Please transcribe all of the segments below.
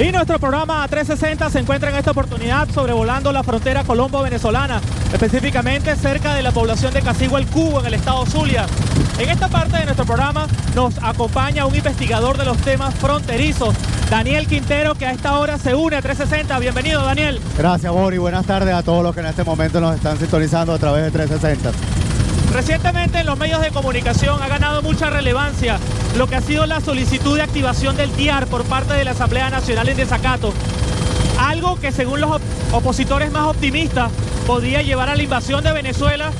Y nuestro programa 360 se encuentra en esta oportunidad sobrevolando la frontera colombo-venezolana, específicamente cerca de la población de Casigua el Cubo, en el estado Zulia. En esta parte de nuestro programa nos acompaña un investigador de los temas fronterizos, Daniel Quintero, que a esta hora se une a 360. Bienvenido, Daniel. Gracias, Bori. Buenas tardes a todos los que en este momento nos están sintonizando a través de 360. Recientemente en los medios de comunicación ha ganado mucha relevancia lo que ha sido la solicitud de activación del TIAR por parte de la Asamblea Nacional en desacato. Algo que según los opositores más optimistas podría llevar a la invasión de Venezuela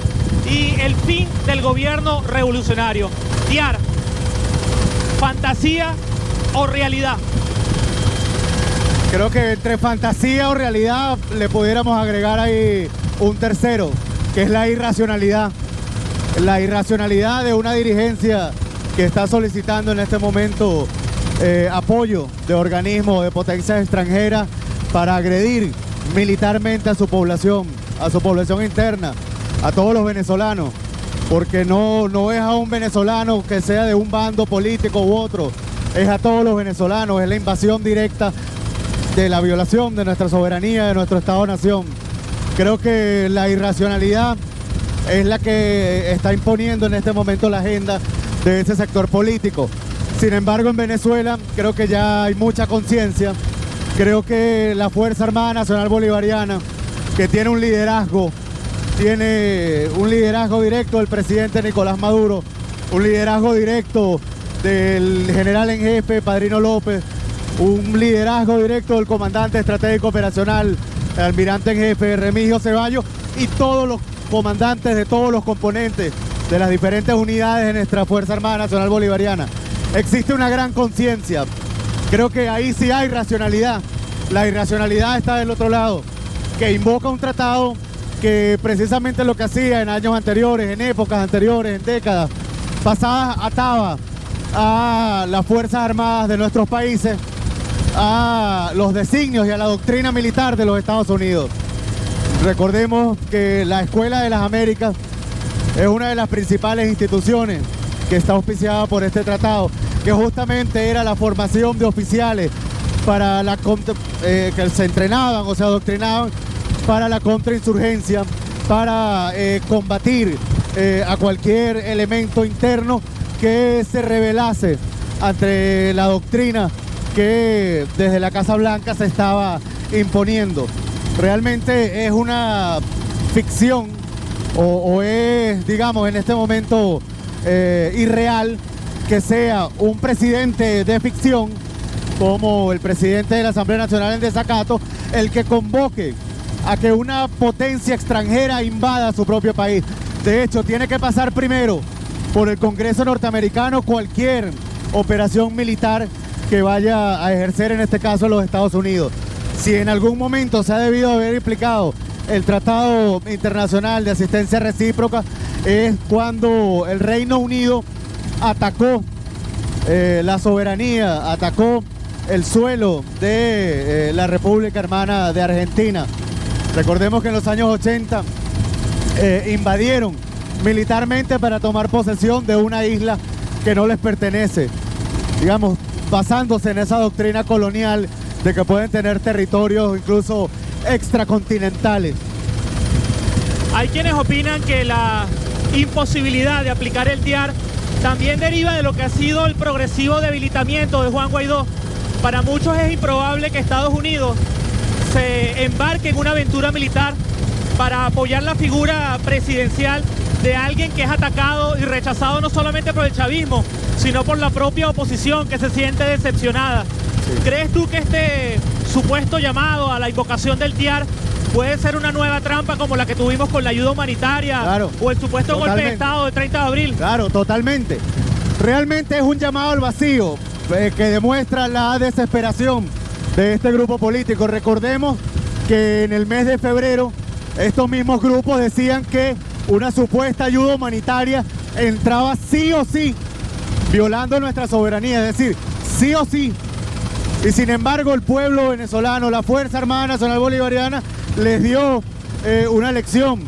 y el fin del gobierno revolucionario. TIAR, ¿fantasía o realidad? Creo que entre fantasía o realidad le pudiéramos agregar ahí un tercero, que es la irracionalidad. La irracionalidad de una dirigencia que está solicitando en este momento apoyo de organismos de potencias extranjeras para agredir militarmente a su población interna, a todos los venezolanos, porque no es a un venezolano que sea de un bando político u otro, es a todos los venezolanos, es la invasión directa de la violación de nuestra soberanía, de nuestro Estado-Nación. Creo que la irracionalidad es la que está imponiendo en este momento la agenda de ese sector político. Sin embargo, en Venezuela creo que ya hay mucha conciencia. Creo que la Fuerza Armada Nacional Bolivariana, que tiene un liderazgo directo del presidente Nicolás Maduro, un liderazgo directo del general en jefe Padrino López, un liderazgo directo del comandante estratégico operacional, el almirante en jefe Remigio Ceballos, y todos los comandantes de todos los componentes de las diferentes unidades de nuestra Fuerza Armada Nacional Bolivariana. Existe una gran conciencia. Creo que ahí sí hay racionalidad. La irracionalidad está del otro lado, que invoca un tratado que precisamente lo que hacía en años anteriores, en épocas anteriores, en décadas pasadas, ataba a las Fuerzas Armadas de nuestros países a los designios y a la doctrina militar de los Estados Unidos. Recordemos que la Escuela de las Américas es una de las principales instituciones que está auspiciada por este tratado, que justamente era la formación de oficiales para que se entrenaban o se adoctrinaban para la contrainsurgencia, para combatir a cualquier elemento interno que se rebelase ante la doctrina que desde la Casa Blanca se estaba imponiendo. Realmente es una ficción o es, digamos, en este momento irreal que sea un presidente de ficción como el presidente de la Asamblea Nacional en desacato el que convoque a que una potencia extranjera invada su propio país. De hecho, tiene que pasar primero por el Congreso norteamericano cualquier operación militar que vaya a ejercer, en este caso, los Estados Unidos. Si en algún momento se ha debido haber implicado el Tratado Internacional de Asistencia Recíproca, es cuando el Reino Unido atacó la soberanía, atacó el suelo de la República Hermana de Argentina. Recordemos que en los años 80 invadieron militarmente para tomar posesión de una isla que no les pertenece, digamos, basándose en esa doctrina colonial de que pueden tener territorios incluso extracontinentales. Hay quienes opinan que la imposibilidad de aplicar el TIAR también deriva de lo que ha sido el progresivo debilitamiento de Juan Guaidó. Para muchos es improbable que Estados Unidos se embarque en una aventura militar para apoyar la figura presidencial de alguien que es atacado y rechazado no solamente por el chavismo, sino por la propia oposición, que se siente decepcionada. Sí. ¿Crees tú que este supuesto llamado a la invocación del TIAR puede ser una nueva trampa como la que tuvimos con la ayuda humanitaria, claro, o el supuesto golpe de Estado del 30 de abril? Claro, totalmente. Realmente es un llamado al vacío que demuestra la desesperación de este grupo político. Recordemos que en el mes de febrero estos mismos grupos decían que una supuesta ayuda humanitaria entraba sí o sí, violando nuestra soberanía, es decir, sí o sí. Y sin embargo el pueblo venezolano, la Fuerza Armada Nacional Bolivariana, les dio una lección,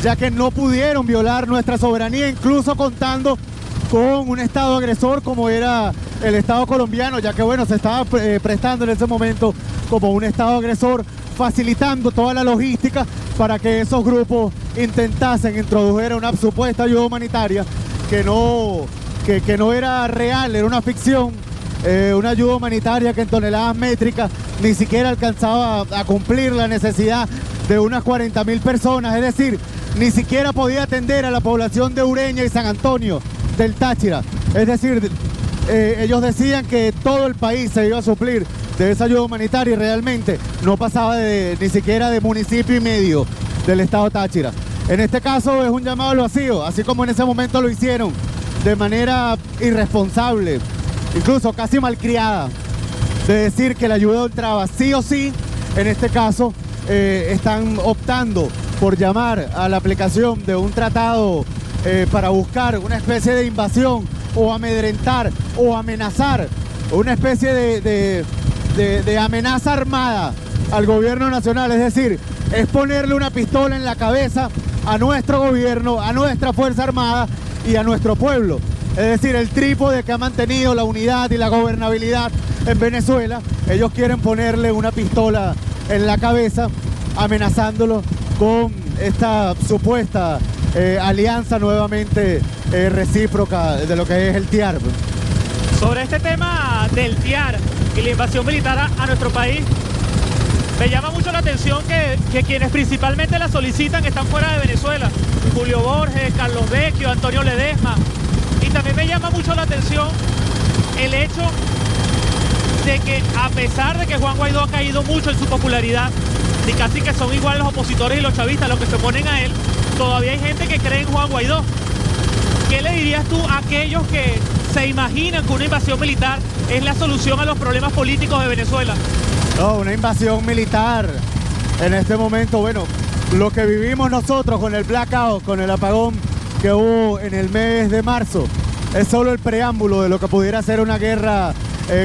ya que no pudieron violar nuestra soberanía, incluso contando con un Estado agresor como era el Estado colombiano, ya que bueno, se estaba prestando en ese momento como un Estado agresor, facilitando toda la logística para que esos grupos intentasen introducir una supuesta ayuda humanitaria que no era real, era una ficción, una ayuda humanitaria que en toneladas métricas ni siquiera alcanzaba a cumplir la necesidad de unas 40.000 personas, es decir, ni siquiera podía atender a la población de Ureña y San Antonio del Táchira. Es decir, ellos decían que todo el país se iba a suplir de esa ayuda humanitaria y realmente no pasaba ni siquiera de municipio y medio del estado Táchira. En este caso es un llamado al vacío, así como en ese momento lo hicieron de manera irresponsable, incluso casi malcriada, de decir que la ayuda entraba sí o sí. En este caso están optando por llamar a la aplicación de un tratado para buscar una especie de invasión o amedrentar o amenazar, una especie de amenaza armada al gobierno nacional, es decir, es ponerle una pistola en la cabeza a nuestro gobierno, a nuestra Fuerza Armada y a nuestro pueblo. Es decir, el trípode que ha mantenido la unidad y la gobernabilidad en Venezuela, ellos quieren ponerle una pistola en la cabeza, amenazándolo con esta supuesta alianza nuevamente recíproca de lo que es el TIAR. Sobre este tema del TIAR y la invasión militar a nuestro país, me llama mucho la atención que quienes principalmente la solicitan están fuera de Venezuela. Julio Borges, Carlos Vecchio, Antonio Ledesma. Y también me llama mucho la atención el hecho de que, a pesar de que Juan Guaidó ha caído mucho en su popularidad, y casi que son iguales los opositores y los chavistas los que se oponen a él, todavía hay gente que cree en Juan Guaidó. ¿Qué le dirías tú a aquellos que se imaginan que una invasión militar es la solución a los problemas políticos de Venezuela? No, una invasión militar en este momento, bueno, lo que vivimos nosotros con el blackout, con el apagón que hubo en el mes de marzo, es solo el preámbulo de lo que pudiera ser una guerra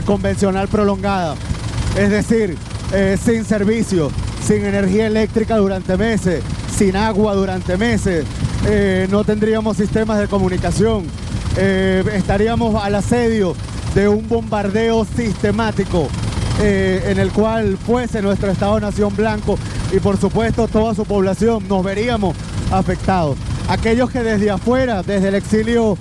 convencional prolongada. Es decir, sin servicio, sin energía eléctrica durante meses, sin agua durante meses, no tendríamos sistemas de comunicación, estaríamos al asedio de un bombardeo sistemático en el cual fuese nuestro Estado-nación blanco y por supuesto toda su población nos veríamos afectados. Aquellos que desde afuera, desde el exilio,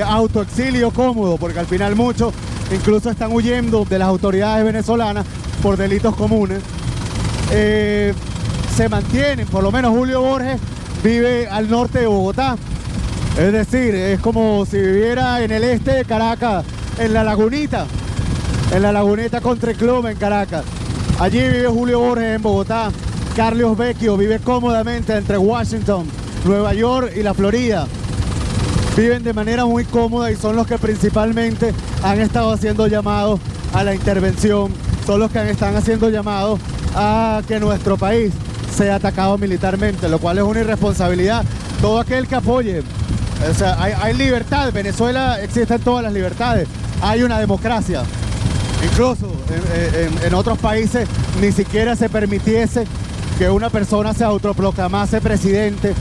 autoexilio cómodo, porque al final muchos incluso están huyendo de las autoridades venezolanas por delitos comunes, se mantienen. Por lo menos Julio Borges vive al norte de Bogotá, es decir, es como si viviera en el este de Caracas, en la Lagunita Country Club en Caracas. Allí vive Julio Borges en Bogotá. Carlos Vecchio vive cómodamente entre Washington, Nueva York y la Florida. Viven de manera muy cómoda y son los que principalmente han estado haciendo llamados a la intervención, son los que están haciendo llamados a que nuestro país sea atacado militarmente, lo cual es una irresponsabilidad. Todo aquel que apoye, o sea, hay libertad, en Venezuela existen todas las libertades, hay una democracia. Incluso en otros países ni siquiera se permitiese que una persona se autoproclamase presidente,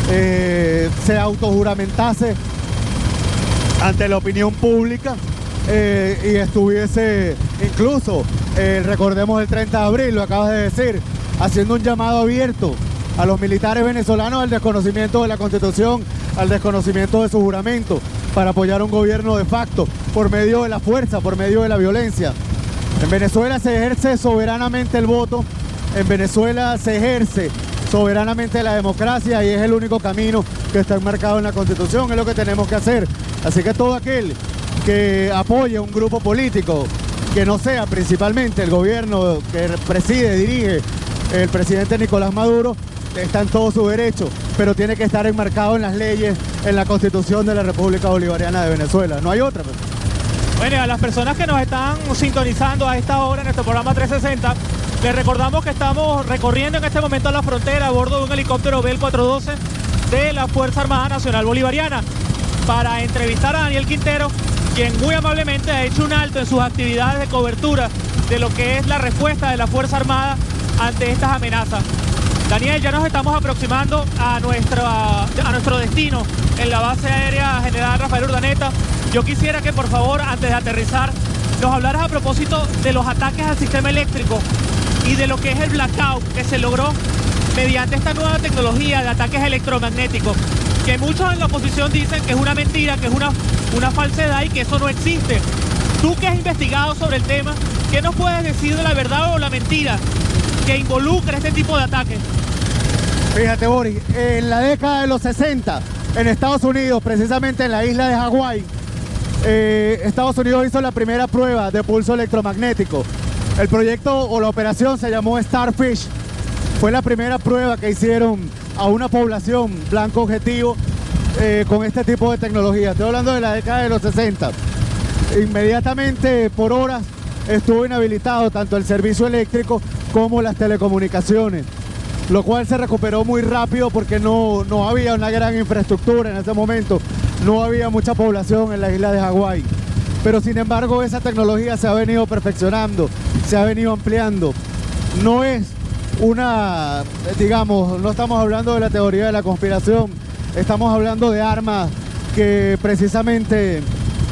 se autojuramentase ante la opinión pública y estuviese incluso, recordemos el 30 de abril, lo acabas de decir, haciendo un llamado abierto a los militares venezolanos al desconocimiento de la Constitución, al desconocimiento de su juramento, para apoyar un gobierno de facto por medio de la fuerza, por medio de la violencia. En Venezuela se ejerce soberanamente el voto, en Venezuela se ejerce soberanamente la democracia y es el único camino que está enmarcado en la Constitución, es lo que tenemos que hacer. Así que todo aquel que apoye un grupo político que no sea principalmente el gobierno que preside, dirige el presidente Nicolás Maduro, está en todo su derecho, pero tiene que estar enmarcado en las leyes, en la Constitución de la República Bolivariana de Venezuela. No hay otra. Bueno, a las personas que nos están sintonizando a esta hora en nuestro programa 360, les recordamos que estamos recorriendo en este momento la frontera a bordo de un helicóptero Bell 412 de la Fuerza Armada Nacional Bolivariana para entrevistar a Daniel Quintero, quien muy amablemente ha hecho un alto en sus actividades de cobertura de lo que es la respuesta de la Fuerza Armada ante estas amenazas. Daniel, ya nos estamos aproximando a nuestro destino en la base aérea General Rafael Urdaneta. Yo quisiera que por favor, antes de aterrizar, nos hablaras a propósito de los ataques al sistema eléctrico y de lo que es el blackout que se logró mediante esta nueva tecnología de ataques electromagnéticos, que muchos en la oposición dicen que es una mentira, que es una falsedad y que eso no existe. Tú que has investigado sobre el tema, ¿qué nos puedes decir de la verdad o la mentira que involucra este tipo de ataques? Fíjate, Boris, en la década de los 60, en Estados Unidos, precisamente en la isla de Hawái, Estados Unidos hizo la primera prueba de pulso electromagnético. El proyecto o la operación se llamó Starfish. Fue la primera prueba que hicieron a una población blanco objetivo con este tipo de tecnología. Estoy hablando de la década de los 60. Inmediatamente, por horas, estuvo inhabilitado tanto el servicio eléctrico como las telecomunicaciones, lo cual se recuperó muy rápido porque no había una gran infraestructura en ese momento, no había mucha población en la isla de Hawái. Pero sin embargo esa tecnología se ha venido perfeccionando, se ha venido ampliando. No es una, digamos, no estamos hablando de la teoría de la conspiración, estamos hablando de armas que precisamente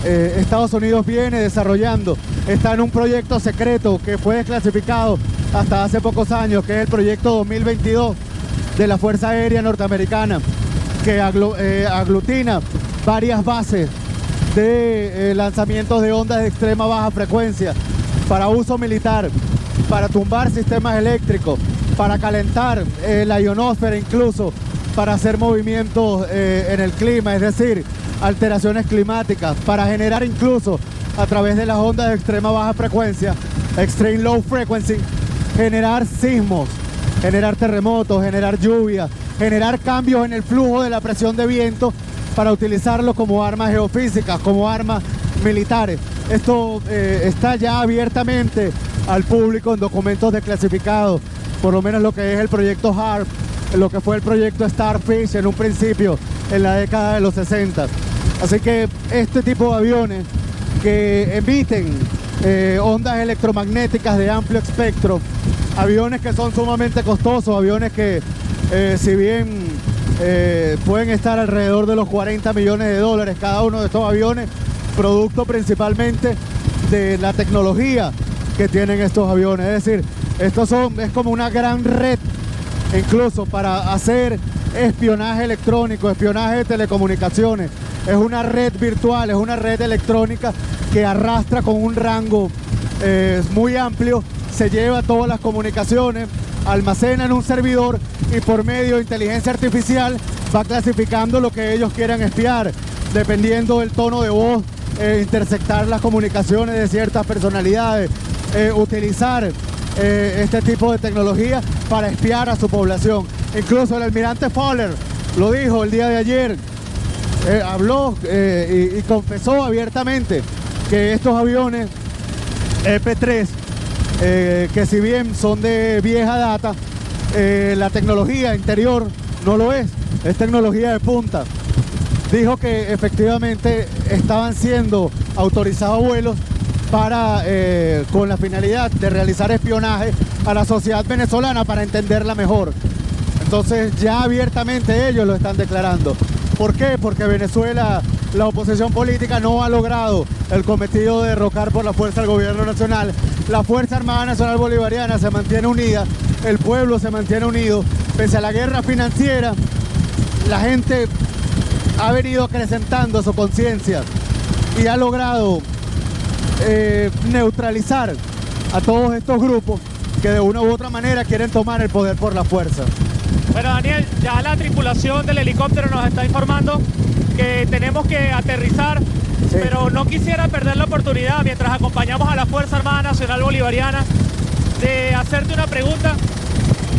Estados Unidos viene desarrollando. Está en un proyecto secreto que fue desclasificado hasta hace pocos años, que es el proyecto 2022 de la Fuerza Aérea Norteamericana, que aglutina varias bases de lanzamientos de ondas de extrema baja frecuencia para uso militar, para tumbar sistemas eléctricos, para calentar la ionosfera, incluso para hacer movimientos en el clima, es decir, alteraciones climáticas, para generar incluso a través de las ondas de extrema baja frecuencia, extreme low frequency, generar sismos, generar terremotos, generar lluvia, generar cambios en el flujo de la presión de viento para utilizarlo como armas geofísicas, como armas militares. Esto está ya abiertamente al público en documentos desclasificados, por lo menos lo que es el proyecto HARP, lo que fue el proyecto Starfish en un principio, en la década de los 60. Así que este tipo de aviones que emiten ondas electromagnéticas de amplio espectro, aviones que son sumamente costosos, aviones que si bien pueden estar alrededor de los 40 millones de dólares cada uno de estos aviones, producto principalmente de la tecnología que tienen estos aviones. Es decir, es como una gran red, incluso para hacer espionaje electrónico, espionaje de telecomunicaciones. Es una red virtual, es una red electrónica que arrastra con un rango muy amplio, se lleva todas las comunicaciones, almacena en un servidor y por medio de inteligencia artificial va clasificando lo que ellos quieran espiar, dependiendo del tono de voz, interceptar las comunicaciones de ciertas personalidades, utilizar este tipo de tecnología para espiar a su población. Incluso el almirante Fowler lo dijo el día de ayer, habló y confesó abiertamente que estos aviones EP-3, que si bien son de vieja data, la tecnología interior no lo es tecnología de punta. Dijo que efectivamente estaban siendo autorizados vuelos para, con la finalidad de realizar espionaje a la sociedad venezolana para entenderla mejor. Entonces ya abiertamente ellos lo están declarando. ¿Por qué? Porque Venezuela, la oposición política no ha logrado el cometido de derrocar por la fuerza del gobierno nacional. La Fuerza Armada Nacional Bolivariana se mantiene unida, el pueblo se mantiene unido. Pese a la guerra financiera, la gente ha venido acrecentando su conciencia y ha logrado neutralizar a todos estos grupos que de una u otra manera quieren tomar el poder por la fuerza. Bueno, Daniel, ya la tripulación del helicóptero nos está informando que tenemos que aterrizar, sí, pero no quisiera perder la oportunidad, mientras acompañamos a la Fuerza Armada Nacional Bolivariana, de hacerte una pregunta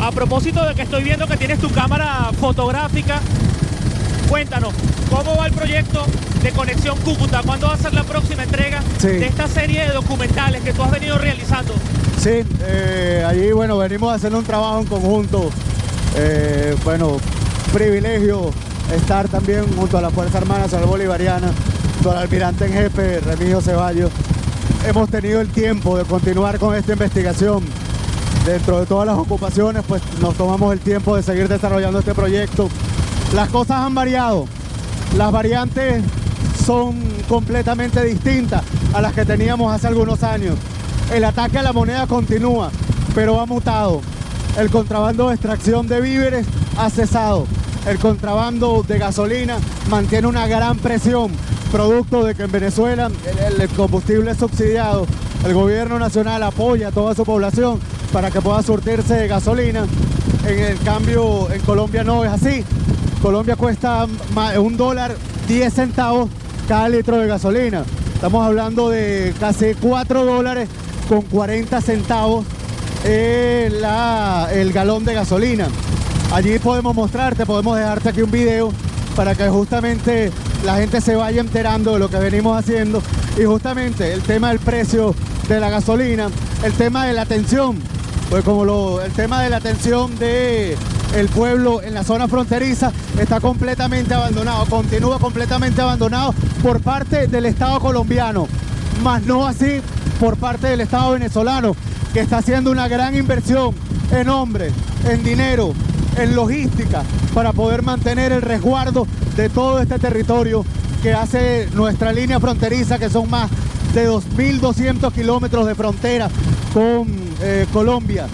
a propósito de que estoy viendo que tienes tu cámara fotográfica. Cuéntanos, ¿cómo va el proyecto de Conexión Cúcuta? ¿Cuándo va a ser la próxima entrega, sí, de esta serie de documentales que tú has venido realizando? Sí, allí, bueno, venimos haciendo un trabajo en conjunto. Bueno, privilegio estar también junto a la Fuerza Armada Nacional Bolivariana, junto al almirante en jefe Remigio Ceballos. Hemos tenido el tiempo de continuar con esta investigación dentro de todas las ocupaciones, pues nos tomamos el tiempo de seguir desarrollando este proyecto. Las cosas han variado, las variantes son completamente distintas a las que teníamos hace algunos años. El ataque a la moneda continúa, pero ha mutado. El contrabando de extracción de víveres ha cesado. El contrabando de gasolina mantiene una gran presión, producto de que en Venezuela el combustible es subsidiado. El gobierno nacional apoya a toda su población para que pueda surtirse de gasolina. En el cambio, en Colombia no es así. Colombia cuesta $1.10 cada litro de gasolina. Estamos hablando de casi $4.40 el galón de gasolina. Allí podemos dejarte aquí un video para que justamente la gente se vaya enterando de lo que venimos haciendo, y justamente el tema del precio de la gasolina, el tema de la atención, pues el tema de la atención de el pueblo en la zona fronteriza está completamente abandonado, continúa completamente abandonado por parte del Estado colombiano, más no así por parte del Estado venezolano, que está haciendo una gran inversión en hombres, en dinero, en logística, para poder mantener el resguardo de todo este territorio que hace nuestra línea fronteriza, que son más de 2.200 kilómetros de frontera con Colombia.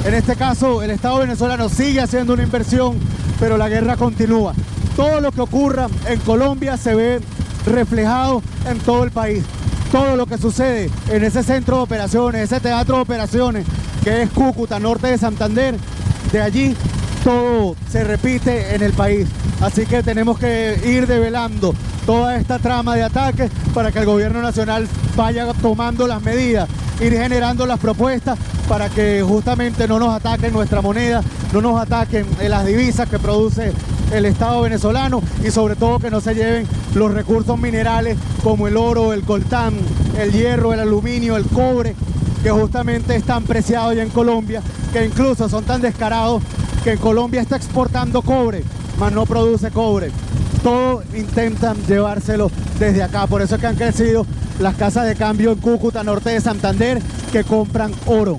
En este caso, el Estado venezolano sigue haciendo una inversión, pero la guerra continúa. Todo lo que ocurra en Colombia se ve reflejado en todo el país. Todo lo que sucede en ese centro de operaciones, ese teatro de operaciones, que es Cúcuta, norte de Santander, de allí todo se repite en el país. Así que tenemos que ir develando toda esta trama de ataques para que el gobierno nacional vaya tomando las medidas, ir generando las propuestas para que justamente no nos ataquen nuestra moneda, no nos ataquen las divisas que produce el Estado venezolano, y sobre todo que no se lleven los recursos minerales como el oro, el coltán, el hierro, el aluminio, el cobre, que justamente están preciados ya en Colombia, que incluso son tan descarados que en Colombia está exportando cobre, mas no produce cobre. Todo intentan llevárselo desde acá. Por eso es que han crecido las casas de cambio en Cúcuta, norte de Santander, que compran oro.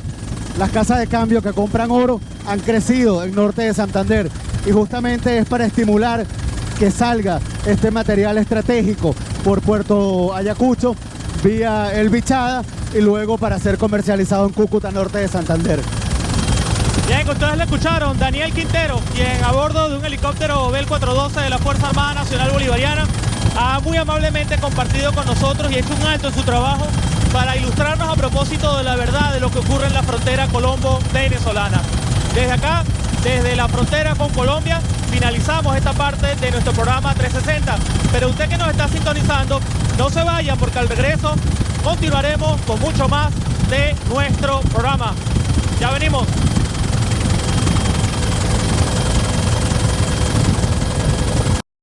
Las casas de cambio que compran oro han crecido en norte de Santander, y justamente es para estimular que salga este material estratégico por Puerto Ayacucho vía El Bichada, y luego para ser comercializado en Cúcuta, norte de Santander. Bien, ustedes le escucharon, Daniel Quintero, quien a bordo de un helicóptero Bell 412 de la Fuerza Armada Nacional Bolivariana ha muy amablemente compartido con nosotros y hecho un alto en su trabajo para ilustrarnos a propósito de la verdad de lo que ocurre en la frontera colombo-venezolana. Desde acá, desde la frontera con Colombia, finalizamos esta parte de nuestro programa 360. Pero usted que nos está sintonizando, no se vaya, porque al regreso continuaremos con mucho más de nuestro programa. Ya venimos.